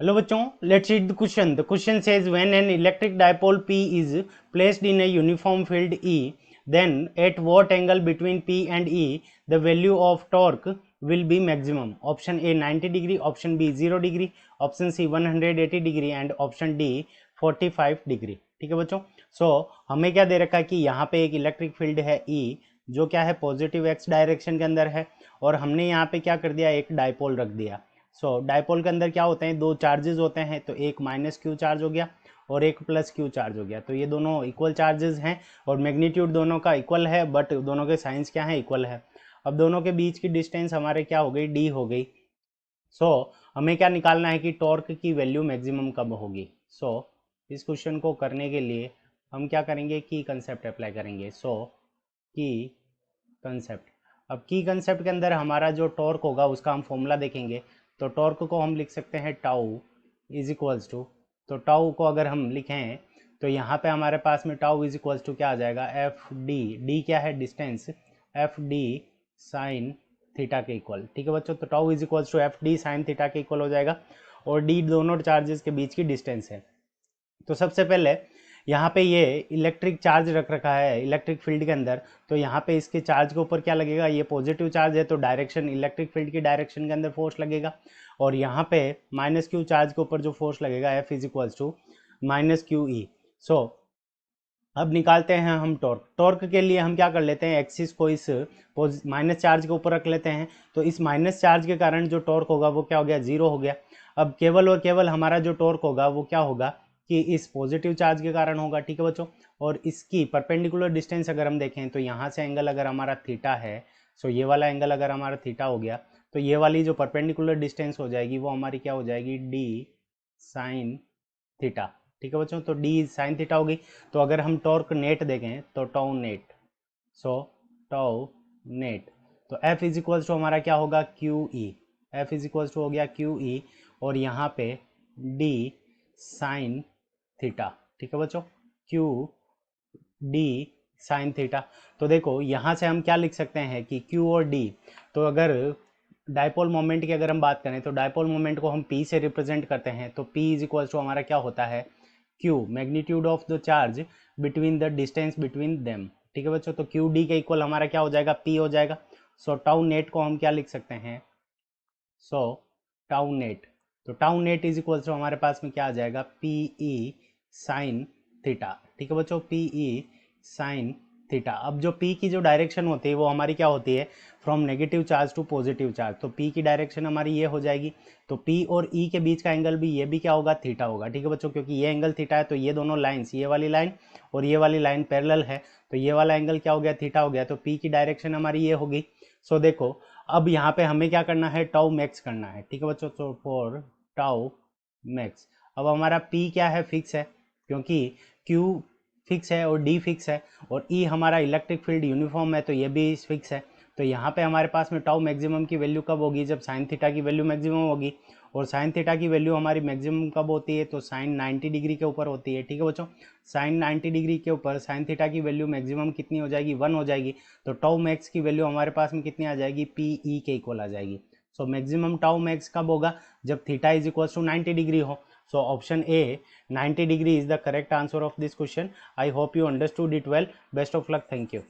Hello बच्चों, let's read the question. The question says when an electric dipole P is placed in a uniform field E, then at what angle between P and E the value of torque will be maximum? Option A 90 degree, option B 0 degree, option C 180 degree and option D 45 degree. ठीक है बच्चों. सो हमें क्या दे रखा है कि यहाँ पे एक इलेक्ट्रिक फील्ड है E जो क्या है पॉजिटिव एक्स डायरेक्शन के अंदर है, और हमने यहाँ पे क्या कर दिया, एक डायपोल रख दिया. सो डायपोल के अंदर क्या होते हैं, दो चार्जेस होते हैं, तो एक माइनस क्यू चार्ज हो गया और एक प्लस क्यू चार्ज हो गया. तो ये दोनों इक्वल चार्जेस हैं और मैग्नीट्यूड दोनों का इक्वल है, बट दोनों के साइंस क्या है, इक्वल है. अब दोनों के बीच की डिस्टेंस हमारे क्या हो गई, डी हो गई. सो हमें क्या निकालना है कि टॉर्क की वैल्यू मैक्सिमम कब होगी. सो इस क्वेश्चन को करने के लिए हम क्या करेंगे, की कंसेप्ट अप्लाई करेंगे. सो की कंसेप्ट. अब की कंसेप्ट के अंदर हमारा जो टॉर्क होगा उसका हम फॉर्मूला देखेंगे. तो टॉर्क को हम लिख सकते हैं टाउ इज इक्वल्स टू, तो टाउ को अगर हम लिखें तो यहाँ पे हमारे पास में टाउ इज इक्वल्स टू क्या आ जाएगा, एफ डी. डी क्या है, distance, F D sine theta के इक्वल. ठीक है बच्चों, तो tau is equals to F D sine theta के इक्वल हो जाएगा, और डी दोनों चार्जेस के बीच की डिस्टेंस है. तो सबसे पहले यहाँ पे ये इलेक्ट्रिक चार्ज रख रखा है इलेक्ट्रिक फील्ड के अंदर, तो यहाँ पे इसके चार्ज के ऊपर क्या लगेगा, ये पॉजिटिव चार्ज है तो डायरेक्शन इलेक्ट्रिक फील्ड की डायरेक्शन के अंदर फोर्स लगेगा, और यहाँ पे माइनस क्यू चार्ज के ऊपर जो फोर्स लगेगा F is equals to minus q e. So अब निकालते हैं हम टॉर्क. टॉर्क के लिए हम क्या कर लेते हैं, एक्सिस को इस माइनस चार्ज के ऊपर रख लेते हैं, तो इस माइनस चार्ज के कारण जो टॉर्क होगा वो क्या हो गया, जीरो हो गया. अब केवल और केवल हमारा जो टॉर्क होगा वो क्या होगा कि इस पॉजिटिव चार्ज के कारण होगा. ठीक है बच्चों, और इसकी परपेंडिकुलर डिस्टेंस अगर हम देखें तो यहाँ से एंगल अगर हमारा थीटा है, सो ये वाला एंगल अगर हमारा थीटा हो गया, तो ये वाली जो परपेंडिकुलर डिस्टेंस हो जाएगी वो हमारी क्या हो जाएगी, डी साइन थीटा. ठीक है बच्चों, तो डी साइन थीटा होगी. तो अगर हम टॉर्क नेट देखें तो tau net, so tau net, तो एफ इज इक्वल्स टू हमारा क्या होगा, Q E. F is equals to हो गया क्यू ई, और यहाँ पे डी साइन थीटा. ठीक है बच्चों, क्यू डी साइन थीटा. तो देखो यहाँ से हम क्या लिख सकते हैं कि क्यू और डी, तो अगर डायपोल मोमेंट की अगर हम बात करें तो डायपोल मोमेंट को हम पी से रिप्रेजेंट करते हैं, तो पी इज इक्वल्स टू हमारा क्या होता है, Q magnitude of the charge between the distance between them. ठीक है बच्चों, तो क्यू डी के इक्वल हमारा क्या हो जाएगा, पी हो जाएगा. सो टाउ नेट को हम क्या लिख सकते हैं, सो टाउ नेट, तो tau net is equals to हमारे पास में क्या आ जाएगा, पी ई साइन थीटा. ठीक है बच्चों, पी ई साइन थीटा. अब जो पी की जो डायरेक्शन होती है वो हमारी क्या होती है, from negative charge to positive charge, तो पी की डायरेक्शन हमारी ये हो जाएगी. तो पी और ई के बीच का एंगल भी ये भी क्या होगा, थीटा होगा. ठीक है बच्चों, क्योंकि ये एंगल थीटा है तो ये दोनों लाइन्स, ये वाली लाइन और ये वाली लाइन पैरेलल है, तो ये वाला एंगल क्या हो गया, थीटा हो गया. तो पी की डायरेक्शन हमारी ये होगी. सो देखो अब यहाँ पे हमें क्या करना है, टाउ मैक्स करना है. ठीक है बच्चों, तो फॉर टाउ मैक्स, अब हमारा पी क्या है, फिक्स है, क्योंकि क्यू फिक्स है और डी फिक्स है, और ई हमारा इलेक्ट्रिक फील्ड यूनिफॉर्म है तो ये भी फिक्स है. तो यहाँ पे हमारे पास में टाउ मैक्सिमम की वैल्यू कब होगी, जब साइन थीटा की वैल्यू मैक्सिमम होगी, और साइन थीटा की वैल्यू हमारी मैक्सिमम कब होती है, तो साइन 90 डिग्री के ऊपर होती है. ठीक है बच्चों, साइन 90 डिग्री के ऊपर साइन थीटा की वैल्यू मैक्सिमम कितनी हो जाएगी, 1 हो जाएगी. तो टाउ मैक्स की वैल्यू हमारे पास में कितनी आ जाएगी, पी ई के इक्वल आ जाएगी. सो मैक्सिमम टाउ मैक्स कब होगा, जब theta is equal to 90 degree हो. So option A 90 degree is the correct answer of this question. I hope you understood it well. Best of luck. Thank you.